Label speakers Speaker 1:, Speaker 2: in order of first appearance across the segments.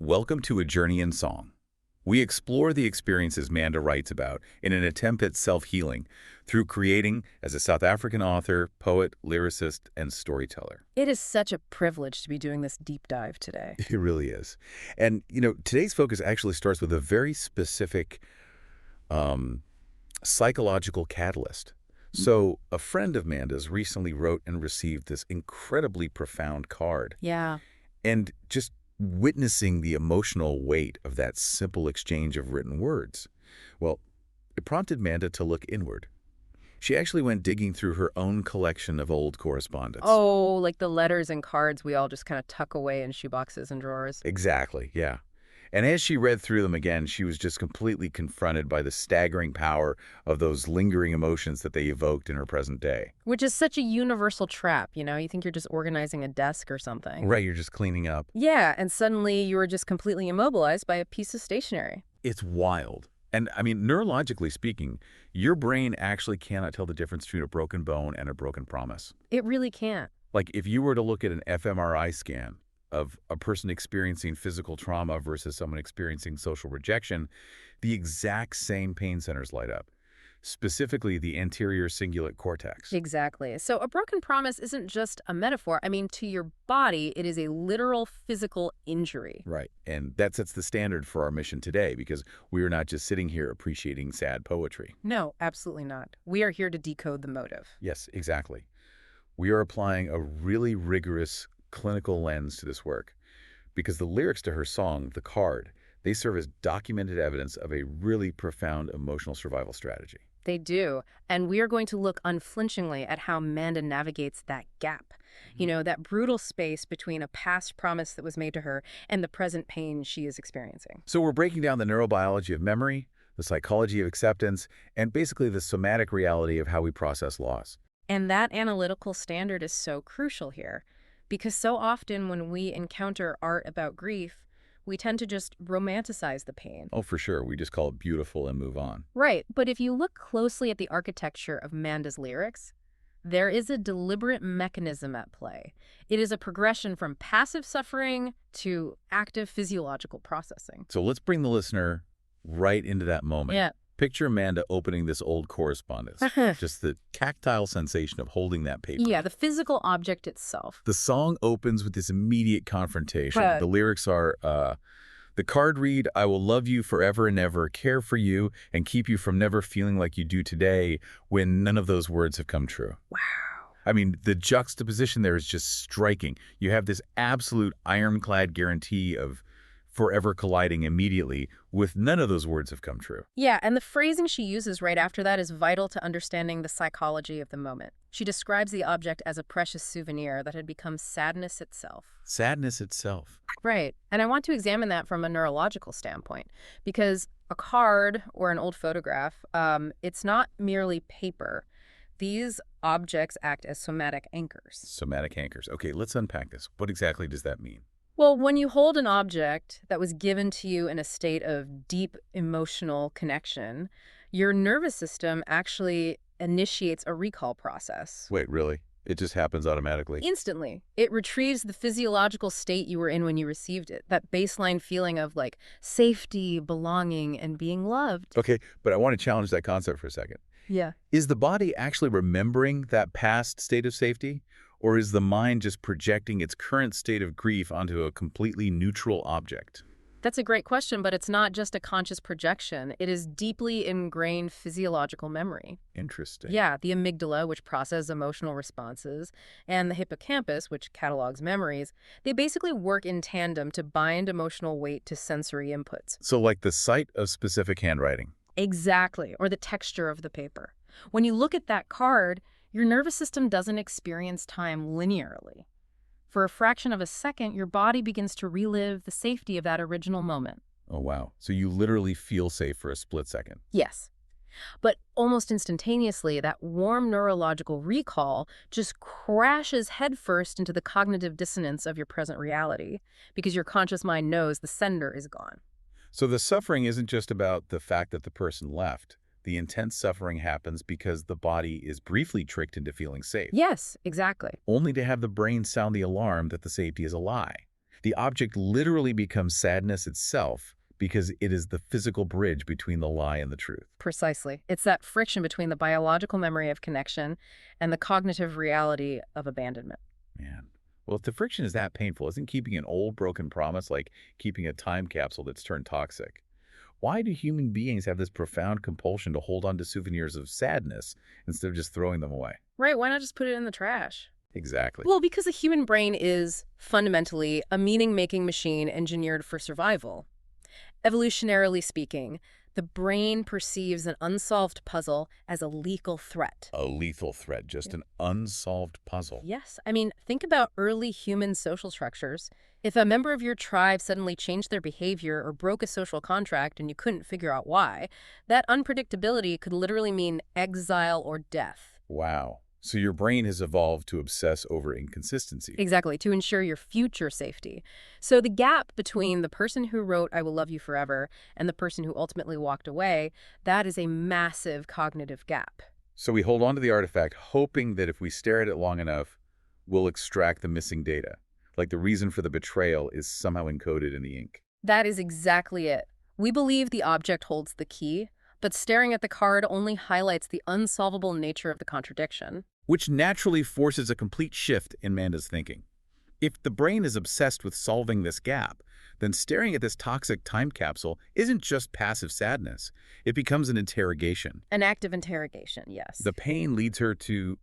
Speaker 1: Welcome to A Journey in Song. We explore the experiences Manda writes about in an attempt at self-healing through creating as a South African author, poet, lyricist, and storyteller.
Speaker 2: It is such a privilege to be doing this deep dive today.
Speaker 1: It really is. And, today's focus actually starts with a very specific psychological catalyst. So a friend of Manda's recently wrote and received this incredibly profound card.
Speaker 2: Yeah.
Speaker 1: And just witnessing the emotional weight of that simple exchange of written words, well, it prompted Manda to look inward. She actually went digging through her own collection of old correspondence.
Speaker 2: Oh, like the letters and cards we all just kind of tuck away in shoeboxes and drawers.
Speaker 1: Exactly, yeah. And as she read through them again, she was just completely confronted by the staggering power of those lingering emotions that they evoked in her present day.
Speaker 2: Which is such a universal trap, you know? You think you're just organizing a desk or something.
Speaker 1: Right, you're just cleaning up.
Speaker 2: Yeah, and suddenly you were just completely immobilized by a piece of stationery.
Speaker 1: It's wild. And, neurologically speaking, your brain actually cannot tell the difference between a broken bone and a broken promise.
Speaker 2: It really can't.
Speaker 1: Like, if you were to look at an fMRI scan of a person experiencing physical trauma versus someone experiencing social rejection, the exact same pain centers light up, specifically the anterior cingulate cortex.
Speaker 2: Exactly. So a broken promise isn't just a metaphor. To your body, it is a literal physical injury.
Speaker 1: Right. And that sets the standard for our mission today, because we are not just sitting here appreciating sad poetry.
Speaker 2: No, absolutely not. We are here to decode the motive.
Speaker 1: Yes, exactly. We are applying a really rigorous clinical lens to this work, because the lyrics to her song, The Card, they serve as documented evidence of a really profound emotional survival strategy.
Speaker 2: They do. And we are going to look unflinchingly at how Manda navigates that gap. That brutal space between a past promise that was made to her and the present pain she is experiencing.
Speaker 1: So we're breaking down the neurobiology of memory, the psychology of acceptance, and basically the somatic reality of how we process loss.
Speaker 2: And that analytical standard is so crucial here, because so often when we encounter art about grief, we tend to just romanticize the pain.
Speaker 1: Oh, for sure. We just call it beautiful and move on.
Speaker 2: Right, but if you look closely at the architecture of Manda's lyrics, there is a deliberate mechanism at play. It is a progression from passive suffering to active physiological processing.
Speaker 1: So let's bring the listener right into that moment.
Speaker 2: Yeah.
Speaker 1: Picture Manda opening this old correspondence. Just the tactile sensation of holding that paper.
Speaker 2: Yeah, the physical object itself.
Speaker 1: The song opens with this immediate confrontation. The lyrics are, the card read, I will love you forever and ever, care for you, and keep you from never feeling like you do today, when none of those words have come true.
Speaker 2: Wow.
Speaker 1: The juxtaposition there is just striking. You have this absolute ironclad guarantee of forever colliding immediately, with none of those words have come true.
Speaker 2: Yeah, and the phrasing she uses right after that is vital to understanding the psychology of the moment. She describes the object as a precious souvenir that had become sadness itself.
Speaker 1: Sadness itself.
Speaker 2: Right, and I want to examine that from a neurological standpoint, because a card or an old photograph, it's not merely paper. These objects act as somatic anchors.
Speaker 1: Somatic anchors. Okay, let's unpack this. What exactly does that mean?
Speaker 2: Well, when you hold an object that was given to you in a state of deep emotional connection, your nervous system actually initiates a recall process.
Speaker 1: Wait, really? It just happens automatically?
Speaker 2: Instantly. It retrieves the physiological state you were in when you received it, that baseline feeling of safety, belonging, and being loved.
Speaker 1: Okay, but I want to challenge that concept for a second.
Speaker 2: Yeah.
Speaker 1: Is the body actually remembering that past state of safety? Or is the mind just projecting its current state of grief onto a completely neutral object?
Speaker 2: That's a great question, but it's not just a conscious projection. It is deeply ingrained physiological memory.
Speaker 1: Interesting.
Speaker 2: Yeah, the amygdala, which processes emotional responses, and the hippocampus, which catalogs memories, they basically work in tandem to bind emotional weight to sensory inputs.
Speaker 1: So like the sight of specific handwriting.
Speaker 2: Exactly, or the texture of the paper. When you look at that card, your nervous system doesn't experience time linearly. For a fraction of a second, your body begins to relive the safety of that original moment.
Speaker 1: Oh, wow. So you literally feel safe for a split second.
Speaker 2: Yes. But almost instantaneously, that warm neurological recall just crashes headfirst into the cognitive dissonance of your present reality, because your conscious mind knows the sender is gone.
Speaker 1: So the suffering isn't just about the fact that the person left. The intense suffering happens because the body is briefly tricked into feeling safe.
Speaker 2: Yes, exactly.
Speaker 1: Only to have the brain sound the alarm that the safety is a lie. The object literally becomes sadness itself because it is the physical bridge between the lie and the truth.
Speaker 2: Precisely. It's that friction between the biological memory of connection and the cognitive reality of abandonment.
Speaker 1: Man. Well, if the friction is that painful, isn't keeping an old broken promise like keeping a time capsule that's turned toxic? Why do human beings have this profound compulsion to hold on to souvenirs of sadness instead of just throwing them away?
Speaker 2: Right, why not just put it in the trash?
Speaker 1: Exactly.
Speaker 2: Well, because the human brain is fundamentally a meaning-making machine engineered for survival. Evolutionarily speaking, the brain perceives an unsolved puzzle as a lethal threat.
Speaker 1: A lethal threat, just an unsolved puzzle.
Speaker 2: Yes, I mean, think about early human social structures. If a member of your tribe suddenly changed their behavior or broke a social contract and you couldn't figure out why, that unpredictability could literally mean exile or death.
Speaker 1: Wow. So your brain has evolved to obsess over inconsistency.
Speaker 2: Exactly, to ensure your future safety. So the gap between the person who wrote "I will love you forever" and the person who ultimately walked away, that is a massive cognitive gap.
Speaker 1: So we hold on to the artifact, hoping that if we stare at it long enough, we'll extract the missing data. Like the reason for the betrayal is somehow encoded in the ink.
Speaker 2: That is exactly it. We believe the object holds the key, but staring at the card only highlights the unsolvable nature of the contradiction.
Speaker 1: Which naturally forces a complete shift in Manda's thinking. If the brain is obsessed with solving this gap, then staring at this toxic time capsule isn't just passive sadness. It becomes an interrogation.
Speaker 2: An active interrogation, yes.
Speaker 1: The pain leads her to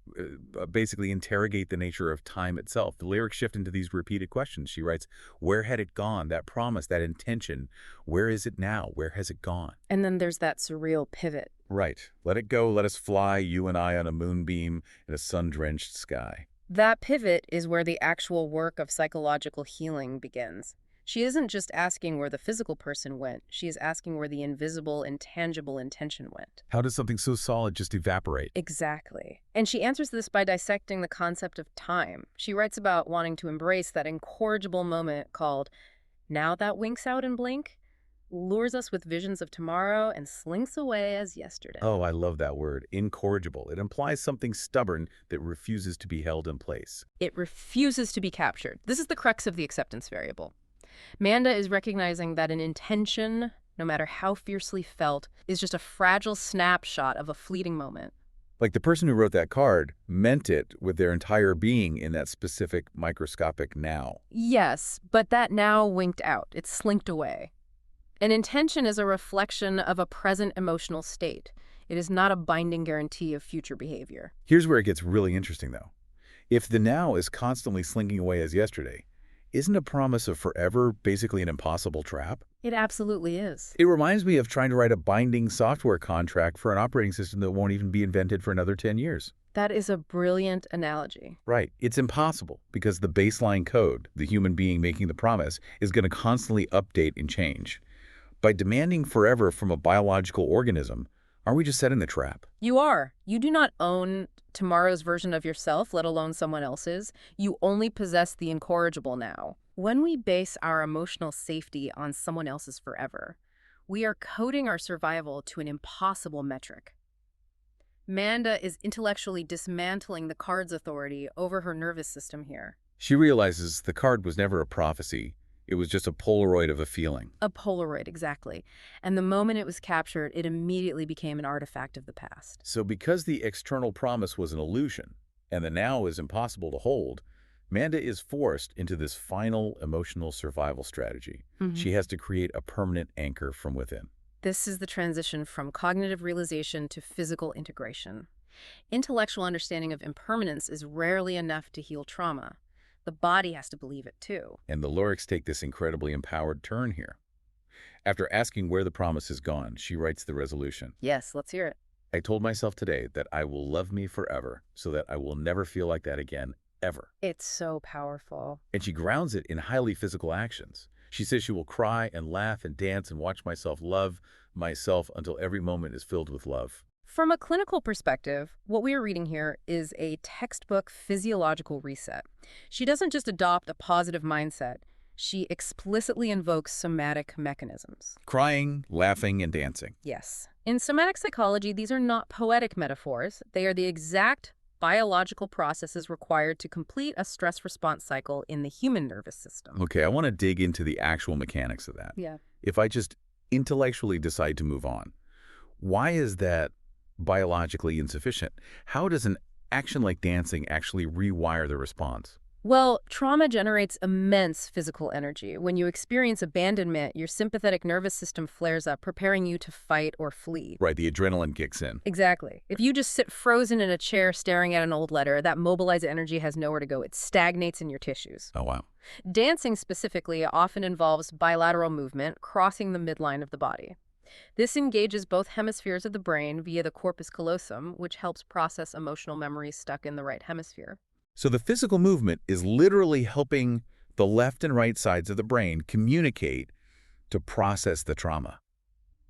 Speaker 1: basically interrogate the nature of time itself. The lyrics shift into these repeated questions. She writes, where had it gone? That promise, that intention. Where is it now? Where has it gone?
Speaker 2: And then there's that surreal pivot.
Speaker 1: Right. Let it go. Let us fly, you and I, on a moonbeam in a sun-drenched sky.
Speaker 2: That pivot is where the actual work of psychological healing begins. She isn't just asking where the physical person went. She is asking where the invisible, intangible intention went.
Speaker 1: How does something so solid just evaporate?
Speaker 2: Exactly. And she answers this by dissecting the concept of time. She writes about wanting to embrace that incorrigible moment called "Now That Winks Out and Blink," lures us with visions of tomorrow and slinks away as yesterday.
Speaker 1: Oh, I love that word, incorrigible. It implies something stubborn that refuses to be held in place.
Speaker 2: It refuses to be captured. This is the crux of the acceptance variable. Manda is recognizing that an intention, no matter how fiercely felt, is just a fragile snapshot of a fleeting moment.
Speaker 1: Like the person who wrote that card meant it with their entire being in that specific microscopic now.
Speaker 2: Yes, but that now winked out. It slinked away. An intention is a reflection of a present emotional state. It is not a binding guarantee of future behavior.
Speaker 1: Here's where it gets really interesting, though. If the now is constantly slinking away as yesterday, isn't a promise of forever basically an impossible trap?
Speaker 2: It absolutely is.
Speaker 1: It reminds me of trying to write a binding software contract for an operating system that won't even be invented for another 10 years.
Speaker 2: That is a brilliant analogy.
Speaker 1: Right. It's impossible because the baseline code, the human being making the promise, is going to constantly update and change. By demanding forever from a biological organism, aren't we just setting the trap?
Speaker 2: You are. You do not own tomorrow's version of yourself, let alone someone else's. You only possess the incorrigible now. When we base our emotional safety on someone else's forever, we are coding our survival to an impossible metric. Manda is intellectually dismantling the card's authority over her nervous system here.
Speaker 1: She realizes the card was never a prophecy. It was just a Polaroid of a feeling.
Speaker 2: A Polaroid, exactly. And the moment it was captured, it immediately became an artifact of the past.
Speaker 1: So because the external promise was an illusion, and the now is impossible to hold, Manda is forced into this final emotional survival strategy. She has to create a permanent anchor from within.
Speaker 2: This is the transition from cognitive realization to physical integration. Intellectual understanding of impermanence is rarely enough to heal trauma. The body has to believe it too.
Speaker 1: And the lyrics take this incredibly empowered turn here. After asking where the promise has gone, she writes the resolution.
Speaker 2: Yes, let's hear it.
Speaker 1: I told myself today that I will love me forever so that I will never feel like that again, ever.
Speaker 2: It's so powerful.
Speaker 1: And she grounds it in highly physical actions. She says she will cry and laugh and dance and watch myself love myself until every moment is filled with love.
Speaker 2: From a clinical perspective, what we are reading here is a textbook physiological reset. She doesn't just adopt a positive mindset. She explicitly invokes somatic mechanisms.
Speaker 1: Crying, laughing, and dancing.
Speaker 2: Yes. In somatic psychology, these are not poetic metaphors. They are the exact biological processes required to complete a stress response cycle in the human nervous system.
Speaker 1: Okay, I want to dig into the actual mechanics of that.
Speaker 2: Yeah.
Speaker 1: If I just intellectually decide to move on, why is that biologically insufficient? How does an action like dancing actually rewire the response?
Speaker 2: Well, trauma generates immense physical energy. When you experience abandonment, your sympathetic nervous system flares up, preparing you to fight or flee.
Speaker 1: Right, the adrenaline kicks in.
Speaker 2: Exactly. If you just sit frozen in a chair staring at an old letter, that mobilized energy has nowhere to go. It stagnates in your tissues.
Speaker 1: Oh, wow.
Speaker 2: Dancing specifically often involves bilateral movement, crossing the midline of the body. This engages both hemispheres of the brain via the corpus callosum, which helps process emotional memories stuck in the right hemisphere.
Speaker 1: So the physical movement is literally helping the left and right sides of the brain communicate to process the trauma.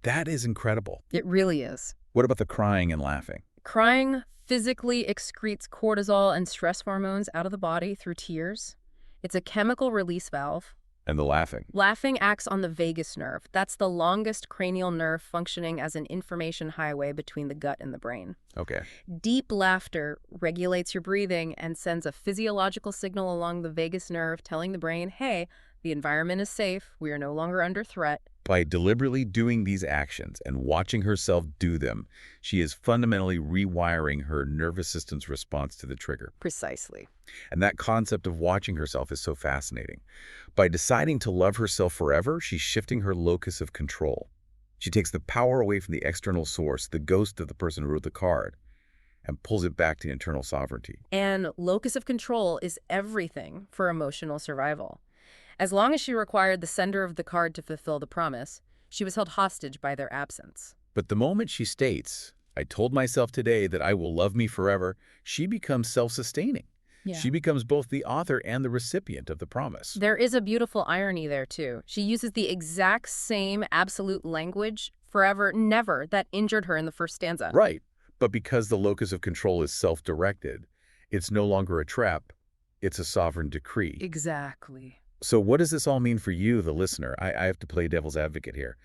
Speaker 1: That is incredible.
Speaker 2: It really is.
Speaker 1: What about the crying and laughing?
Speaker 2: Crying physically excretes cortisol and stress hormones out of the body through tears. It's a chemical release valve.
Speaker 1: And the laughing?
Speaker 2: Laughing acts on the vagus nerve. That's the longest cranial nerve functioning as an information highway between the gut and the brain.
Speaker 1: Okay.
Speaker 2: Deep laughter regulates your breathing and sends a physiological signal along the vagus nerve telling the brain, hey, the environment is safe, we are no longer under threat.
Speaker 1: By deliberately doing these actions and watching herself do them, she is fundamentally rewiring her nervous system's response to the trigger.
Speaker 2: Precisely.
Speaker 1: And that concept of watching herself is so fascinating. By deciding to love herself forever, she's shifting her locus of control. She takes the power away from the external source, the ghost of the person who wrote the card, and pulls it back to internal sovereignty.
Speaker 2: And locus of control is everything for emotional survival. As long as she required the sender of the card to fulfill the promise, she was held hostage by their absence.
Speaker 1: But the moment she states, I told myself today that I will love me forever, she becomes self-sustaining.
Speaker 2: Yeah.
Speaker 1: She becomes both the author and the recipient of the promise.
Speaker 2: There is a beautiful irony there, too. She uses the exact same absolute language, forever, never, that injured her in the first stanza.
Speaker 1: Right. But because the locus of control is self-directed, it's no longer a trap, it's a sovereign decree.
Speaker 2: Exactly.
Speaker 1: So what does this all mean for you, the listener? I have to play devil's advocate here.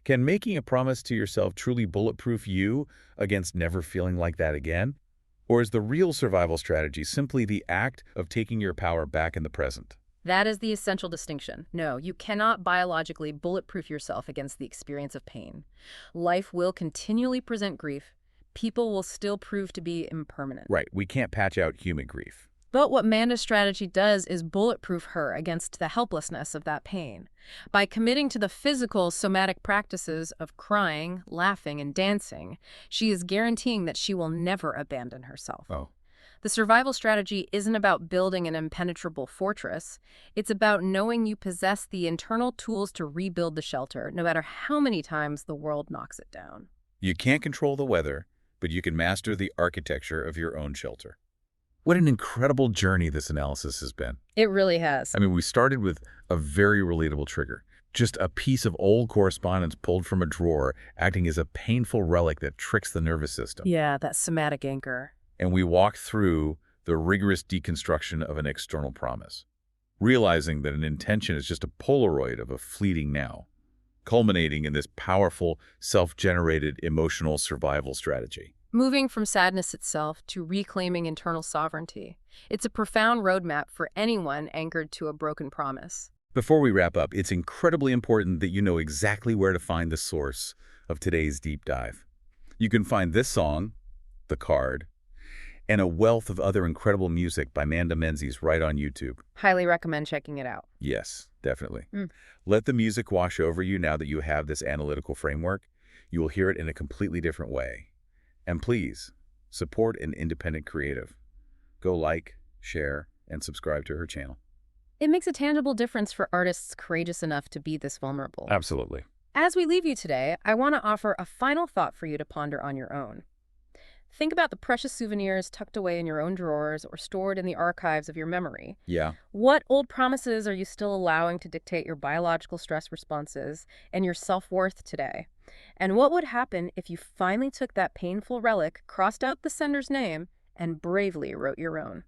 Speaker 1: Can making a promise to yourself truly bulletproof you against never feeling like that again? Or is the real survival strategy simply the act of taking your power back in the present?
Speaker 2: That is the essential distinction. No, you cannot biologically bulletproof yourself against the experience of pain. Life will continually present grief. People will still prove to be impermanent.
Speaker 1: Right. We can't patch out human grief.
Speaker 2: But what Manda's strategy does is bulletproof her against the helplessness of that pain. By committing to the physical, somatic practices of crying, laughing, and dancing, she is guaranteeing that she will never abandon herself.
Speaker 1: Oh.
Speaker 2: The survival strategy isn't about building an impenetrable fortress. It's about knowing you possess the internal tools to rebuild the shelter, no matter how many times the world knocks it down.
Speaker 1: You can't control the weather, but you can master the architecture of your own shelter. What an incredible journey this analysis has been.
Speaker 2: It really has.
Speaker 1: I mean, we started with a very relatable trigger. Just a piece of old correspondence pulled from a drawer, acting as a painful relic that tricks the nervous system.
Speaker 2: Yeah, that somatic anchor.
Speaker 1: And we walked through the rigorous deconstruction of an external promise, realizing that an intention is just a Polaroid of a fleeting now, culminating in this powerful, self-generated emotional survival strategy.
Speaker 2: Moving from sadness itself to reclaiming internal sovereignty. It's a profound roadmap for anyone anchored to a broken promise.
Speaker 1: Before we wrap up, it's incredibly important that you know exactly where to find the source of today's deep dive. You can find this song, The Card, and a wealth of other incredible music by Manda Menzies right on YouTube.
Speaker 2: Highly recommend checking it out.
Speaker 1: Yes, definitely. Let the music wash over you now that you have this analytical framework. You will hear it in a completely different way. And please, support an independent creative. Go like, share, and subscribe to her channel.
Speaker 2: It makes a tangible difference for artists courageous enough to be this vulnerable.
Speaker 1: Absolutely.
Speaker 2: As we leave you today, I want to offer a final thought for you to ponder on your own. Think about the precious souvenirs tucked away in your own drawers or stored in the archives of your memory.
Speaker 1: Yeah.
Speaker 2: What old promises are you still allowing to dictate your biological stress responses and your self-worth today? And what would happen if you finally took that painful relic, crossed out the sender's name, and bravely wrote your own?